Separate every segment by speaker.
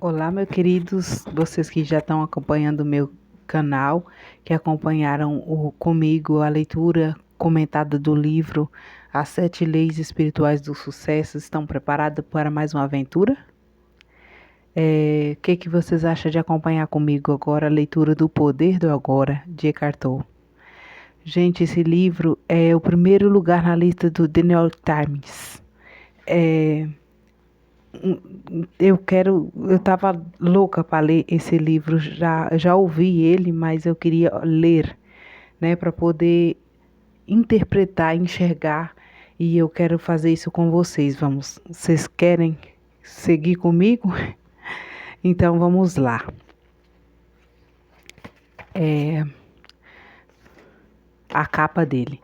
Speaker 1: Olá, meus queridos, vocês que já estão acompanhando o meu canal, que acompanharam comigo a leitura comentada do livro As 7 Leis Espirituais do Sucesso, estão preparados para mais uma aventura? O que vocês acham de acompanhar comigo agora a leitura do Poder do Agora, de Eckhart Tolle? Gente, esse livro é o primeiro lugar na lista do The New York Times. Eu estava louca para ler esse livro, já ouvi ele, mas eu queria ler, né, para poder interpretar, enxergar, e eu quero fazer isso com vocês. Vocês querem seguir comigo? Então vamos lá. A capa dele.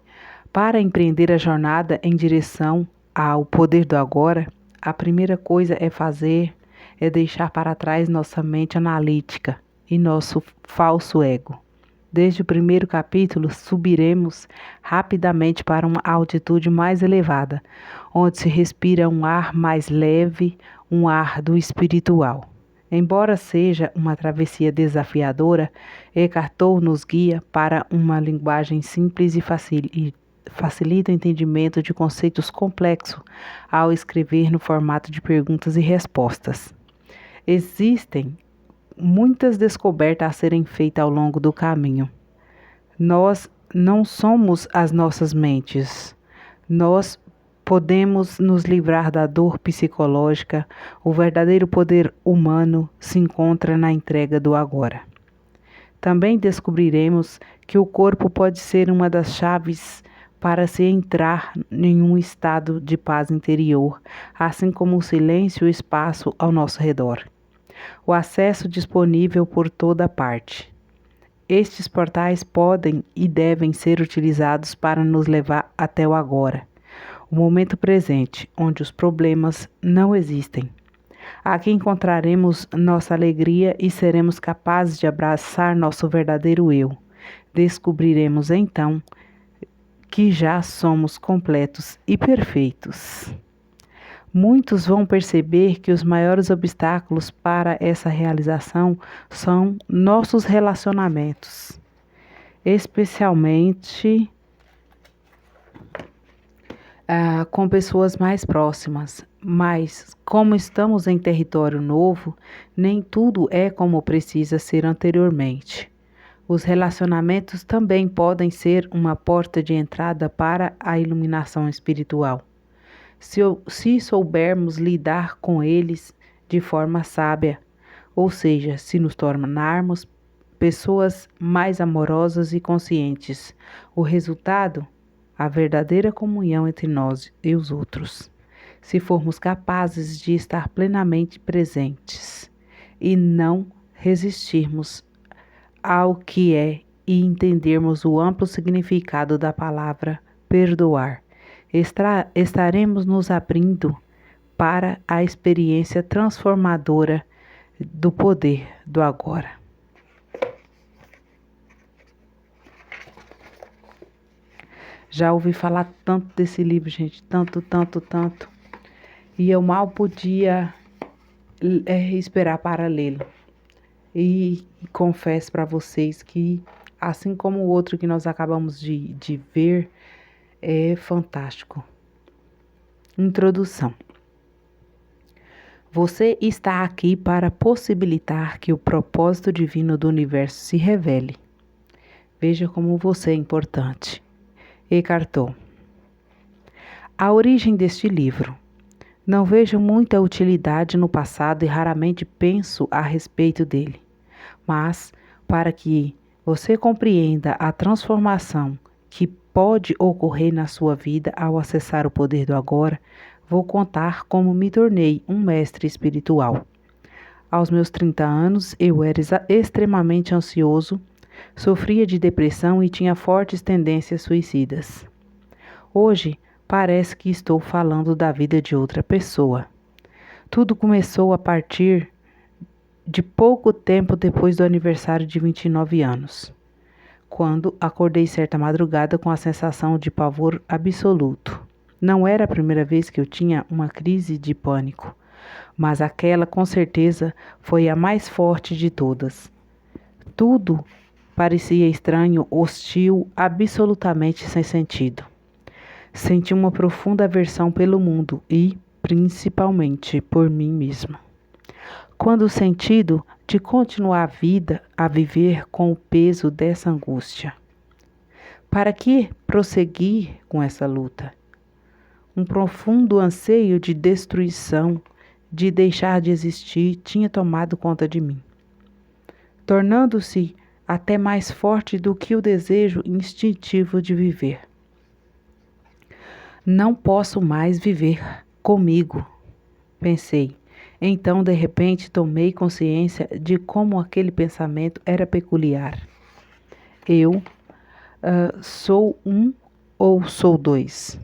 Speaker 1: Para empreender a jornada em direção ao poder do agora, a primeira coisa é deixar para trás nossa mente analítica e nosso falso ego. Desde o primeiro capítulo, subiremos rapidamente para uma altitude mais elevada, onde se respira um ar mais leve, um ar do espiritual. Embora seja uma travessia desafiadora, Eckhart Tolle nos guia para uma linguagem simples e facilita o entendimento de conceitos complexos ao escrever no formato de perguntas e respostas. Existem muitas descobertas a serem feitas ao longo do caminho. Nós não somos as nossas mentes. Nós podemos nos livrar da dor psicológica. O verdadeiro poder humano se encontra na entrega do agora. Também descobriremos que o corpo pode ser uma das chaves para se entrar em um estado de paz interior, assim como o silêncio e o espaço ao nosso redor. O acesso disponível por toda parte. Estes portais podem e devem ser utilizados para nos levar até o agora, o momento presente, onde os problemas não existem. Aqui encontraremos nossa alegria e seremos capazes de abraçar nosso verdadeiro eu. Descobriremos então que já somos completos e perfeitos. Muitos vão perceber que os maiores obstáculos para essa realização são nossos relacionamentos, especialmente com pessoas mais próximas. Mas, como estamos em território novo, nem tudo é como precisa ser anteriormente. Os relacionamentos também podem ser uma porta de entrada para a iluminação espiritual. Se soubermos lidar com eles de forma sábia, ou seja, se nos tornarmos pessoas mais amorosas e conscientes, o resultado, a verdadeira comunhão entre nós e os outros. Se formos capazes de estar plenamente presentes e não resistirmos ao que é e entendermos o amplo significado da palavra perdoar, estaremos nos abrindo para a experiência transformadora do poder do agora. Já ouvi falar tanto desse livro, gente, tanto. E eu mal podia esperar para lê-lo. E confesso para vocês que, assim como o outro que nós acabamos de ver, é fantástico. Introdução. Você está aqui para possibilitar que o propósito divino do universo se revele. Veja como você é importante. Eckhart Tolle. A origem deste livro. Não vejo muita utilidade no passado e raramente penso a respeito dele. Mas, para que você compreenda a transformação que pode ocorrer na sua vida ao acessar o poder do agora, vou contar como me tornei um mestre espiritual. Aos meus 30 anos, eu era extremamente ansioso, sofria de depressão e tinha fortes tendências suicidas. Hoje, parece que estou falando da vida de outra pessoa. Tudo começou a partir de pouco tempo depois do aniversário de 29 anos, quando acordei certa madrugada com a sensação de pavor absoluto. Não era a primeira vez que eu tinha uma crise de pânico, mas aquela com certeza foi a mais forte de todas. Tudo parecia estranho, hostil, absolutamente sem sentido. Senti uma profunda aversão pelo mundo e, principalmente, por mim mesma. Quando o sentido de continuar a vida, a viver com o peso dessa angústia. Para que prosseguir com essa luta? Um profundo anseio de destruição, de deixar de existir, tinha tomado conta de mim, tornando-se até mais forte do que o desejo instintivo de viver. Não posso mais viver comigo, pensei. Então, de repente, tomei consciência de como aquele pensamento era peculiar. Eu sou um ou sou dois?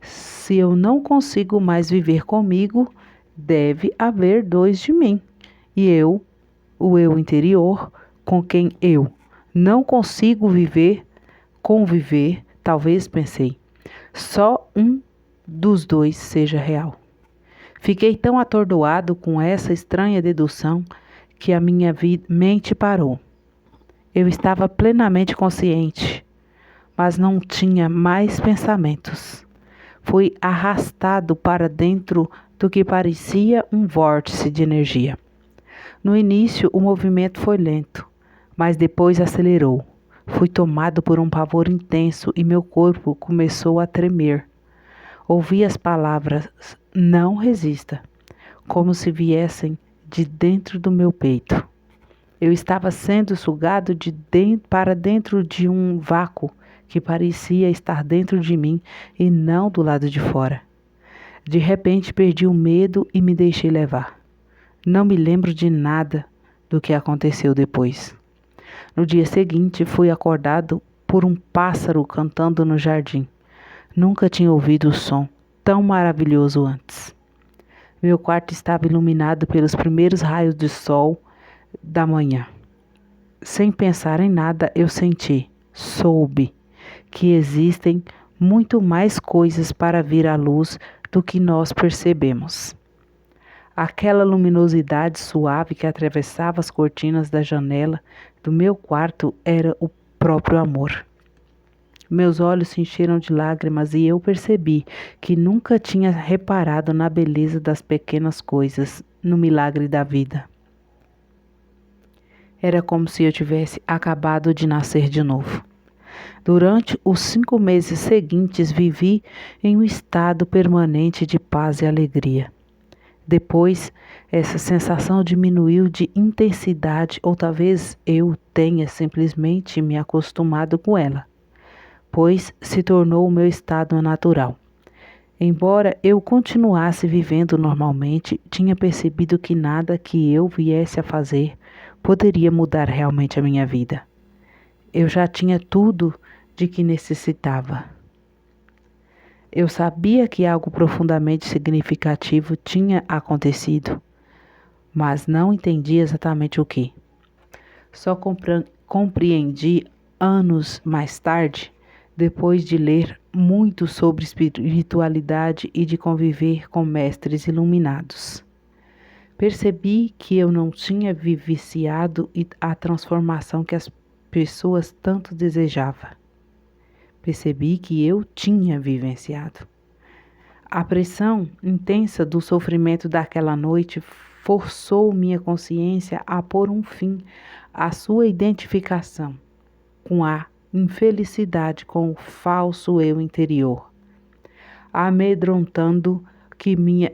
Speaker 1: Se eu não consigo mais viver comigo, deve haver dois de mim. E eu, o eu interior, com quem eu não consigo conviver, talvez pensei, só um dos dois seja real. Fiquei tão atordoado com essa estranha dedução que a minha mente parou. Eu estava plenamente consciente, mas não tinha mais pensamentos. Fui arrastado para dentro do que parecia um vórtice de energia. No início, o movimento foi lento, mas depois acelerou. Fui tomado por um pavor intenso e meu corpo começou a tremer. Ouvi as palavras "não resista", como se viessem de dentro do meu peito. Eu estava sendo sugado para dentro de um vácuo que parecia estar dentro de mim e não do lado de fora. De repente perdi o medo e me deixei levar. Não me lembro de nada do que aconteceu depois. No dia seguinte fui acordado por um pássaro cantando no jardim. Nunca tinha ouvido o som tão maravilhoso antes. Meu quarto estava iluminado pelos primeiros raios de sol da manhã. Sem pensar em nada, eu soube que existem muito mais coisas para vir à luz do que nós percebemos. Aquela luminosidade suave que atravessava as cortinas da janela do meu quarto era o próprio amor. Meus olhos se encheram de lágrimas e eu percebi que nunca tinha reparado na beleza das pequenas coisas, no milagre da vida. Era como se eu tivesse acabado de nascer de novo. Durante os 5 meses seguintes, vivi em um estado permanente de paz e alegria. Depois, essa sensação diminuiu de intensidade, ou talvez eu tenha simplesmente me acostumado com ela, pois se tornou o meu estado natural. Embora eu continuasse vivendo normalmente, tinha percebido que nada que eu viesse a fazer poderia mudar realmente a minha vida. Eu já tinha tudo de que necessitava. Eu sabia que algo profundamente significativo tinha acontecido, mas não entendia exatamente o que. Só compreendi anos mais tarde, depois de ler muito sobre espiritualidade e de conviver com mestres iluminados. Percebi que eu não tinha vivenciado a transformação que as pessoas tanto desejavam. Percebi que eu tinha vivenciado. A pressão intensa do sofrimento daquela noite forçou minha consciência a pôr um fim à sua identificação com a infelicidade, com o falso eu interior, amedrontando que minha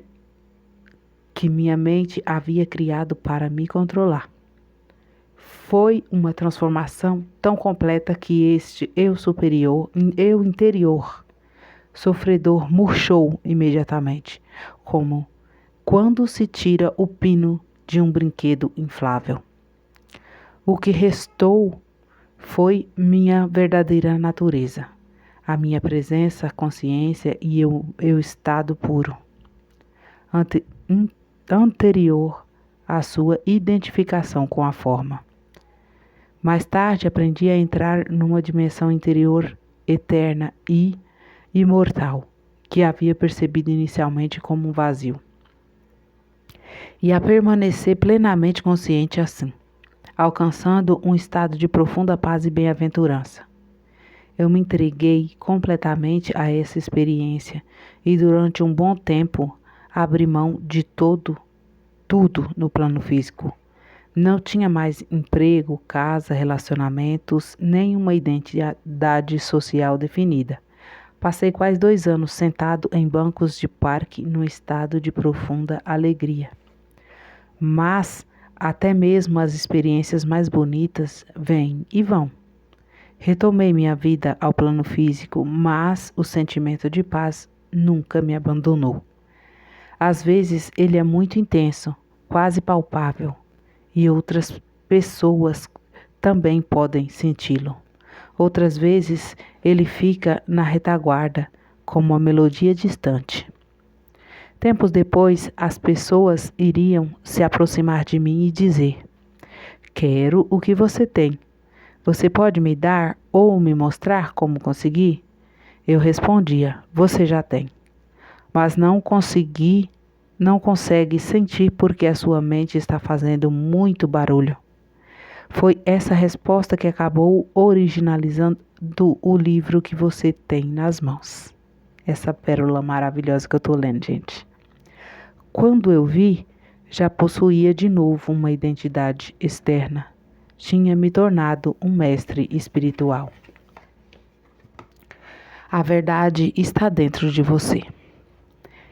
Speaker 1: mente havia criado para me controlar. Foi uma transformação tão completa que este eu interior, sofredor, murchou imediatamente, como quando se tira o pino de um brinquedo inflável. O que restou foi minha verdadeira natureza, a minha presença, a consciência e o estado puro, anterior à sua identificação com a forma. Mais tarde aprendi a entrar numa dimensão interior eterna e imortal, que havia percebido inicialmente como um vazio. e a permanecer plenamente consciente assim, alcançando um estado de profunda paz e bem-aventurança. Eu me entreguei completamente a essa experiência e durante um bom tempo abri mão de tudo no plano físico. Não tinha mais emprego, casa, relacionamentos, nem uma identidade social definida. Passei quase 2 anos sentado em bancos de parque num estado de profunda alegria. Mas até mesmo as experiências mais bonitas vêm e vão. Retomei minha vida ao plano físico, mas o sentimento de paz nunca me abandonou. Às vezes ele é muito intenso, quase palpável, e outras pessoas também podem senti-lo. Outras vezes ele fica na retaguarda, como uma melodia distante. Tempos depois, as pessoas iriam se aproximar de mim e dizer: "Quero o que você tem. Você pode me dar ou me mostrar como conseguir?" Eu respondia: "Você já tem." Mas não consegue sentir porque a sua mente está fazendo muito barulho. Foi essa resposta que acabou originalizando o livro que você tem nas mãos. Essa pérola maravilhosa que eu estou lendo, gente. Quando eu vi, já possuía de novo uma identidade externa. Tinha me tornado um mestre espiritual. A verdade está dentro de você.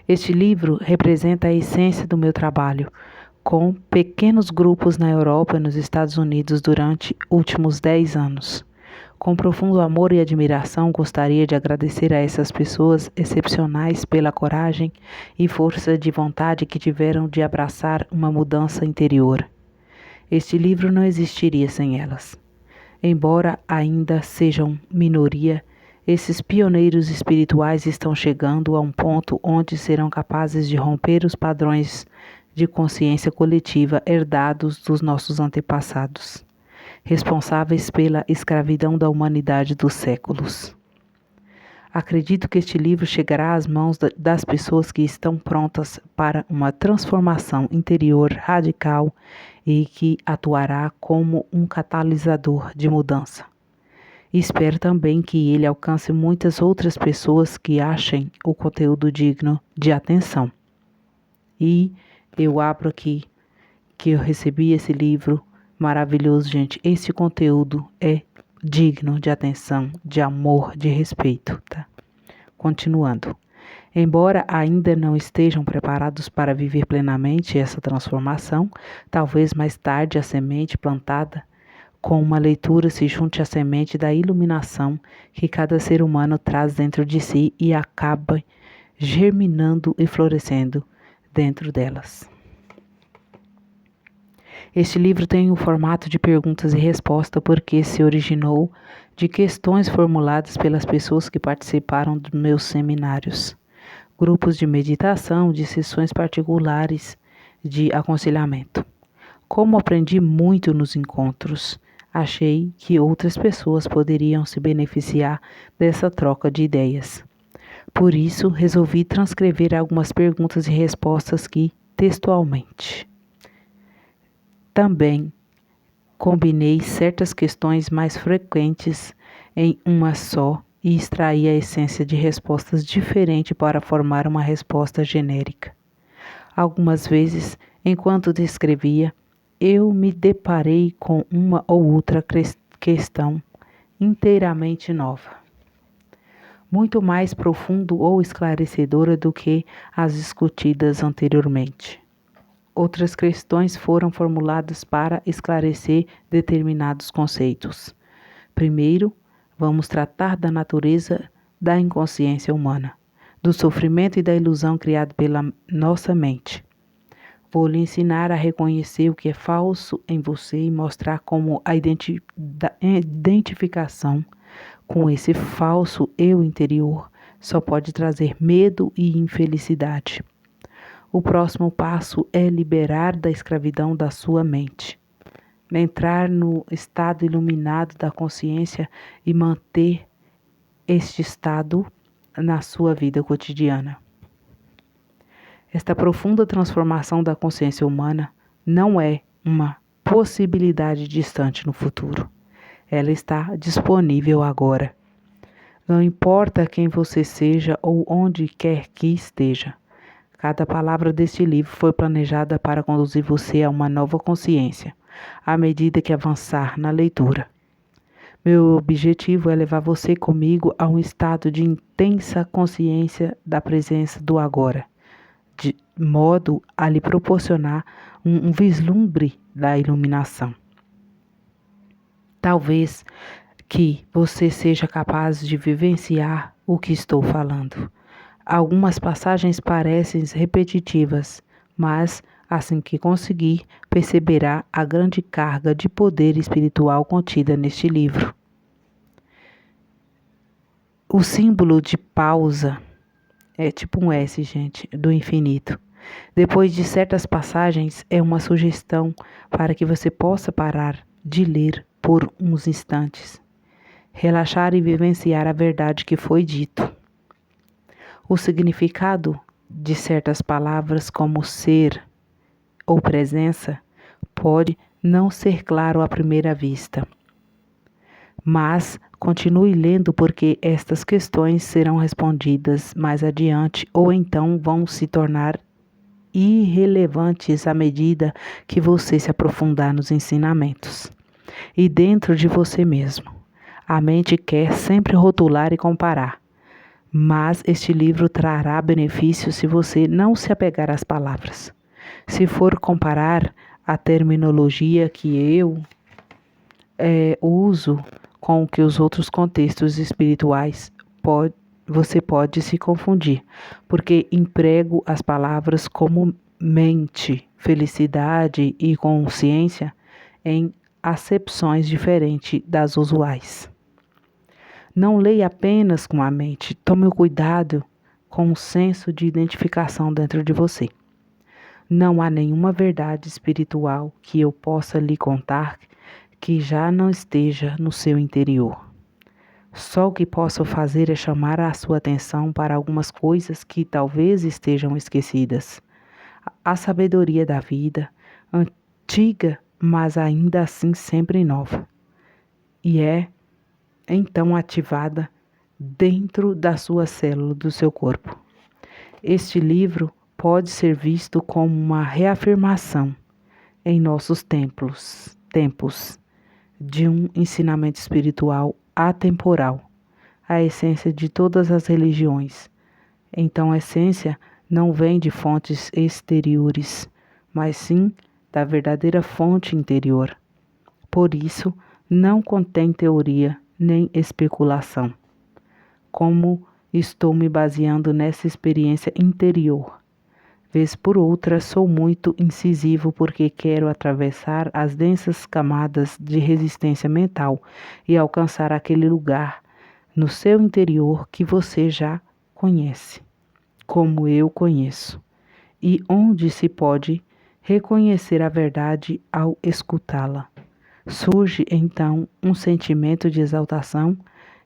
Speaker 1: Este livro representa a essência do meu trabalho com pequenos grupos na Europa e nos Estados Unidos durante últimos 10 anos. Com profundo amor e admiração, gostaria de agradecer a essas pessoas excepcionais pela coragem e força de vontade que tiveram de abraçar uma mudança interior. Este livro não existiria sem elas. Embora ainda sejam minoria, esses pioneiros espirituais estão chegando a um ponto onde serão capazes de romper os padrões de consciência coletiva herdados dos nossos antepassados, responsáveis pela escravidão da humanidade dos séculos. Acredito que este livro chegará às mãos das pessoas que estão prontas para uma transformação interior radical e que atuará como um catalisador de mudança. Espero também que ele alcance muitas outras pessoas que achem o conteúdo digno de atenção. E eu abro aqui que eu recebi esse livro maravilhoso, gente. Esse conteúdo é digno de atenção, de amor, de respeito, tá? Continuando. Embora ainda não estejam preparados para viver plenamente essa transformação, talvez mais tarde a semente plantada com uma leitura se junte à semente da iluminação que cada ser humano traz dentro de si e acaba germinando e florescendo dentro delas. Este livro tem o formato de perguntas e respostas porque se originou de questões formuladas pelas pessoas que participaram dos meus seminários, grupos de meditação, de sessões particulares de aconselhamento. Como aprendi muito nos encontros, achei que outras pessoas poderiam se beneficiar dessa troca de ideias. Por isso, resolvi transcrever algumas perguntas e respostas aqui textualmente. Também combinei certas questões mais frequentes em uma só e extraí a essência de respostas diferentes para formar uma resposta genérica. Algumas vezes, enquanto descrevia, eu me deparei com uma ou outra questão inteiramente nova, muito mais profundo ou esclarecedora do que as discutidas anteriormente. Outras questões foram formuladas para esclarecer determinados conceitos. Primeiro, vamos tratar da natureza da inconsciência humana, do sofrimento e da ilusão criado pela nossa mente. Vou lhe ensinar a reconhecer o que é falso em você e mostrar como a identificação com esse falso eu interior só pode trazer medo e infelicidade. O próximo passo é liberar da escravidão da sua mente, entrar no estado iluminado da consciência e manter este estado na sua vida cotidiana. Esta profunda transformação da consciência humana não é uma possibilidade distante no futuro. Ela está disponível agora. Não importa quem você seja ou onde quer que esteja. Cada palavra deste livro foi planejada para conduzir você a uma nova consciência, à medida que avançar na leitura. Meu objetivo é levar você comigo a um estado de intensa consciência da presença do agora, de modo a lhe proporcionar um vislumbre da iluminação. Talvez que você seja capaz de vivenciar o que estou falando. Algumas passagens parecem repetitivas, mas assim que conseguir, perceberá a grande carga de poder espiritual contida neste livro. O símbolo de pausa é tipo um S, gente, do infinito. Depois de certas passagens, é uma sugestão para que você possa parar de ler por uns instantes, relaxar e vivenciar a verdade que foi dito. O significado de certas palavras, como ser ou presença, pode não ser claro à primeira vista. Mas continue lendo porque estas questões serão respondidas mais adiante ou então vão se tornar irrelevantes à medida que você se aprofundar nos ensinamentos. E dentro de você mesmo. A mente quer sempre rotular e comparar. Mas este livro trará benefícios se você não se apegar às palavras. Se for comparar a terminologia que eu uso com o que os outros contextos espirituais, você pode se confundir, porque emprego as palavras como mente, felicidade e consciência em acepções diferentes das usuais. Não leia apenas com a mente, tome o cuidado com o senso de identificação dentro de você. Não há nenhuma verdade espiritual que eu possa lhe contar que já não esteja no seu interior. Só o que posso fazer é chamar a sua atenção para algumas coisas que talvez estejam esquecidas. A sabedoria da vida, antiga, mas ainda assim sempre nova. E é então ativada dentro da sua célula do seu corpo. Este livro pode ser visto como uma reafirmação em nossos tempos de um ensinamento espiritual atemporal, a essência de todas as religiões. Então, a essência não vem de fontes exteriores, mas sim da verdadeira fonte interior. Por isso, não contém teoria nem especulação. Como estou me baseando nessa experiência interior, vez por outra sou muito incisivo porque quero atravessar as densas camadas de resistência mental e alcançar aquele lugar no seu interior que você já conhece, como eu conheço, e onde se pode reconhecer a verdade ao escutá-la. Surge então um sentimento de exaltação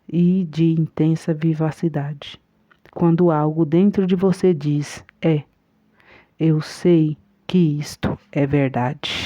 Speaker 1: e de intensa vivacidade. Quando algo dentro de você diz, eu sei que isto é verdade.